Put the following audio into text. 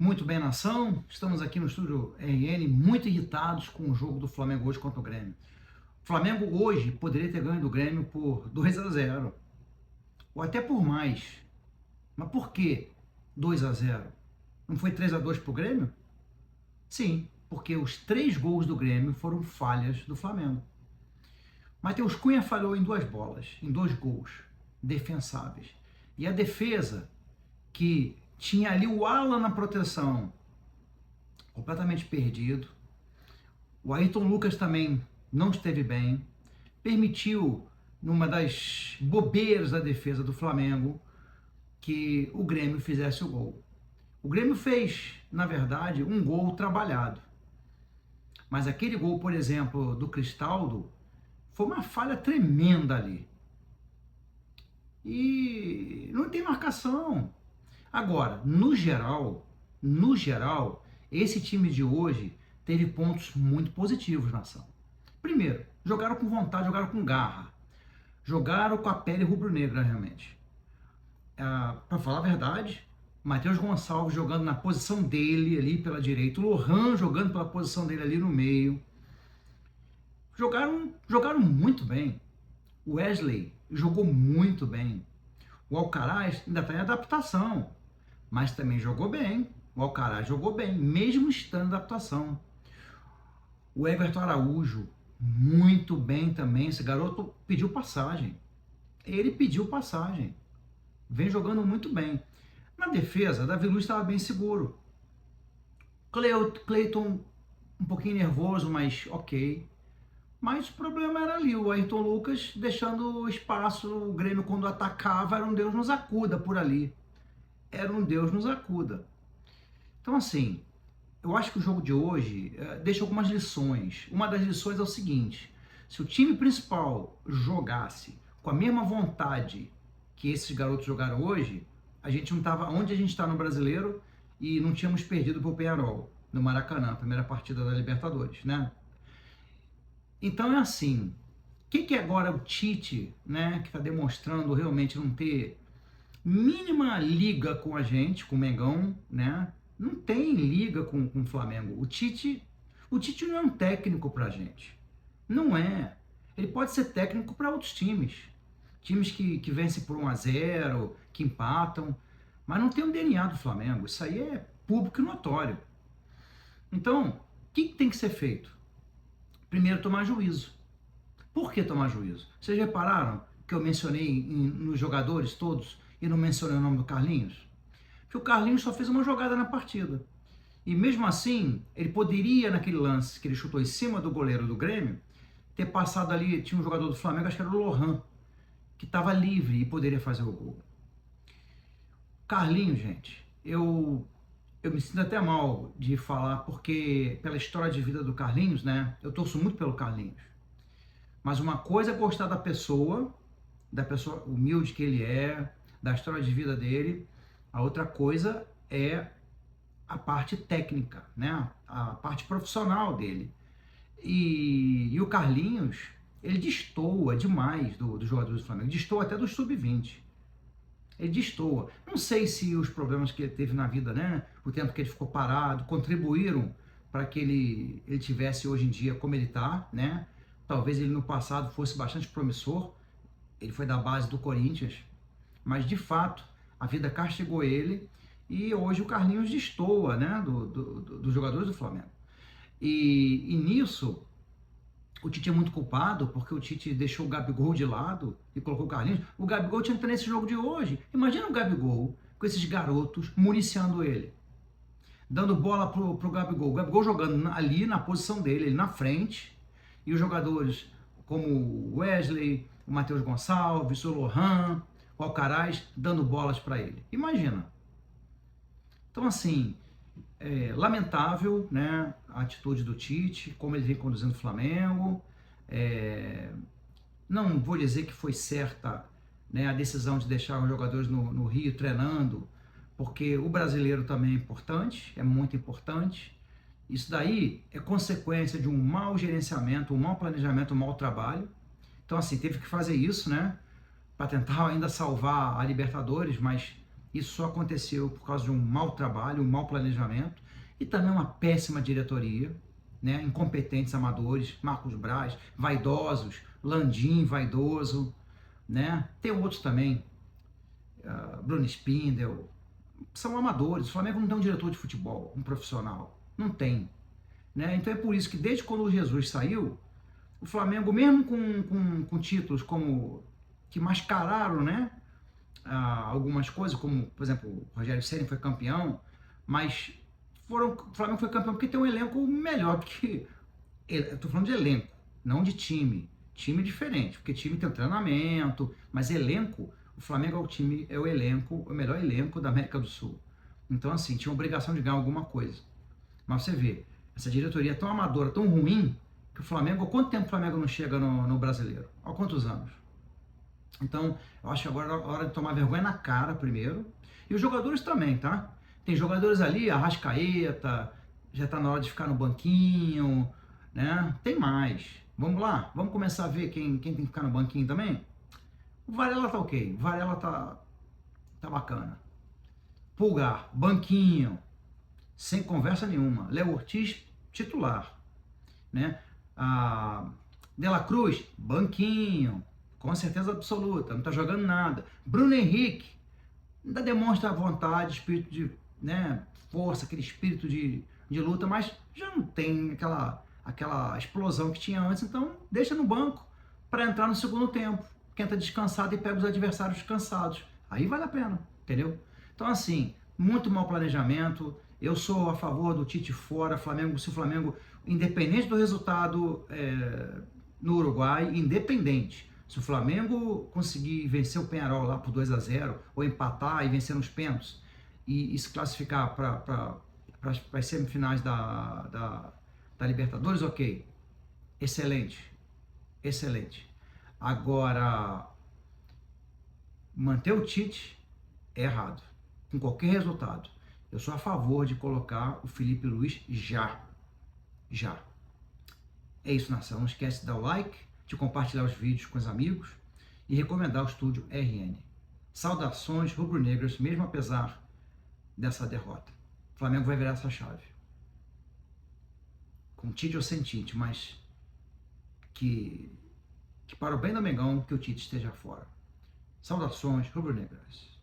Muito bem, nação. Estamos aqui no estúdio RN, muito irritados com o jogo do Flamengo hoje contra o Grêmio. O Flamengo hoje poderia ter ganho do Grêmio por 2-0, ou até por mais. Mas por que 2-0? Não foi 3-2 para o Grêmio? Sim, porque os 3 gols do Grêmio foram falhas do Flamengo. Matheus Cunha falhou em 2 bolas, em 2 gols defensáveis. E a defesa, que tinha ali o Alan na proteção, completamente perdido. O Ayrton Lucas também não esteve bem. Permitiu, numa das bobeiras da defesa do Flamengo, que o Grêmio fizesse o gol. O Grêmio fez, na verdade, um gol trabalhado. Mas aquele gol, por exemplo, do Cristaldo, foi uma falha tremenda ali. E não tem marcação. Agora, no geral, esse time de hoje teve pontos muito positivos na ação. Primeiro, jogaram com vontade, jogaram com garra. Jogaram com a pele rubro-negra, realmente. Para falar a verdade, Matheus Gonçalves jogando na posição dele ali pela direita, o Lohan jogando pela posição dele ali no meio. Jogaram muito bem. O Wesley jogou muito bem. O Alcaraz ainda está em adaptação, mas também jogou bem. O Alcaraz jogou bem, mesmo estando em adaptação. O Everton Araújo, muito bem também. Esse garoto pediu passagem. Ele pediu passagem. Vem jogando muito bem. Na defesa, Davi Luiz estava bem seguro. Cleiton um pouquinho nervoso, mas ok. Mas o problema era ali, o Ayrton Lucas deixando espaço, o Grêmio quando atacava era um Deus nos acuda por ali. Era um Deus nos acuda. Então assim, eu acho que o jogo de hoje deixa algumas lições. Uma das lições é o seguinte: se o time principal jogasse com a mesma vontade que esses garotos jogaram hoje, a gente não estava onde a gente está no Brasileiro e não tínhamos perdido para o Peñarol no Maracanã, primeira partida da Libertadores, né? Então é assim, o que agora o Tite, né, que está demonstrando realmente não ter mínima liga com a gente, com o Mengão, né? Não tem liga com o Flamengo. O Tite não é um técnico pra gente. Não é. Ele pode ser técnico para outros times. Times que vencem por 1-0, que empatam, mas não tem o DNA do Flamengo. Isso aí é público e notório. Então, o que tem que ser feito? Primeiro, tomar juízo. Por que tomar juízo? Vocês repararam que eu mencionei nos jogadores todos e não mencionei o nome do Carlinhos? Porque o Carlinhos só fez uma jogada na partida. E mesmo assim, ele poderia, naquele lance que ele chutou em cima do goleiro do Grêmio, ter passado ali, tinha um jogador do Flamengo, acho que era o Lohan, que estava livre e poderia fazer o gol. Carlinhos, gente, eu me sinto até mal de falar, porque pela história de vida do Carlinhos, né? Eu torço muito pelo Carlinhos. Mas uma coisa é gostar da pessoa humilde que ele é, da história de vida dele. A outra coisa é a parte técnica, né? A parte profissional dele. E o Carlinhos, ele destoa demais dos jogadores do Flamengo. Destoa até do sub-20. Ele destoa. Não sei se os problemas que ele teve na vida, né, o tempo que ele ficou parado, contribuíram para que ele tivesse hoje em dia como ele está, né? Talvez ele no passado fosse bastante promissor. Ele foi da base do Corinthians, mas de fato a vida castigou ele e hoje o Carlinhos destoa, né, dos jogadores do Flamengo. E nisso o Tite é muito culpado, porque o Tite deixou o Gabigol de lado e colocou o Carlinhos. O Gabigol tinha que estar nesse jogo de hoje. Imagina o Gabigol com esses garotos municiando ele, dando bola pro Gabigol. O Gabigol jogando ali na posição dele, ele na frente, e os jogadores como o Wesley, o Matheus Gonçalves, o Lohan, o Alcaraz, dando bolas para ele. Imagina. Então assim, lamentável, né, a atitude do Tite, como ele vem conduzindo o Flamengo. Não vou dizer que foi certa, né, a decisão de deixar os jogadores no Rio treinando, porque o brasileiro também é importante, é muito importante. Isso daí é consequência de um mau gerenciamento, um mau planejamento, um mau trabalho. Então assim, teve que fazer isso, né, para tentar ainda salvar a Libertadores, mas Isso só aconteceu por causa de um mau trabalho, um mau planejamento e também uma péssima diretoria, né? Incompetentes amadores, Marcos Braz, vaidosos, Landim vaidoso, né? Tem outros também, Bruno Spindel, são amadores. O Flamengo não tem um diretor de futebol, um profissional, não tem, né? Então é por isso que desde quando o Jesus saiu, o Flamengo, mesmo com títulos como que mascararam, né? Algumas coisas, como, por exemplo, o Rogério Ceni foi campeão, mas o Flamengo foi campeão porque tem um elenco melhor do que. Eu estou falando de elenco, não de time. Time é diferente, porque time tem um treinamento, mas elenco, o Flamengo é o time, é o elenco, o melhor elenco da América do Sul. Então, assim, tinha obrigação de ganhar alguma coisa. Mas você vê, essa diretoria é tão amadora, tão ruim, que o Flamengo, há quanto tempo o Flamengo não chega no brasileiro? Há quantos anos? Então, eu acho que agora é hora de tomar vergonha na cara primeiro. E os jogadores também, tá? Tem jogadores ali, Arrascaeta, já tá na hora de ficar no banquinho, né? Tem mais. Vamos lá? Vamos começar a ver quem tem que ficar no banquinho também? O Varela tá ok. O Varela tá bacana. Pulgar, banquinho, sem conversa nenhuma. Léo Ortiz, titular, né? De La Cruz, banquinho, com certeza absoluta, não está jogando nada. Bruno Henrique, ainda demonstra vontade, espírito de, né, força, aquele espírito de luta, mas já não tem aquela explosão que tinha antes, então deixa no banco para entrar no segundo tempo. Quem está descansado e pega os adversários cansados. Aí vale a pena, entendeu? Então, assim, muito mau planejamento. Eu sou a favor do Tite fora, Flamengo, se o Flamengo, independente do resultado no Uruguai, independente. Se o Flamengo conseguir vencer o Peñarol lá por 2-0, ou empatar e vencer nos pênaltis, e se classificar para as semifinais da Libertadores, ok. Excelente. Excelente. Agora, manter o Tite é errado, com qualquer resultado. Eu sou a favor de colocar o Felipe Luiz já. Já. É isso, nação. Não esquece de dar o like, de compartilhar os vídeos com os amigos e recomendar o Estúdio RN. Saudações rubro-negras, mesmo apesar dessa derrota. O Flamengo vai virar essa chave. Com Tite ou sem Tite, mas que para o bem do Mengão, que o Tite esteja fora. Saudações rubro-negras.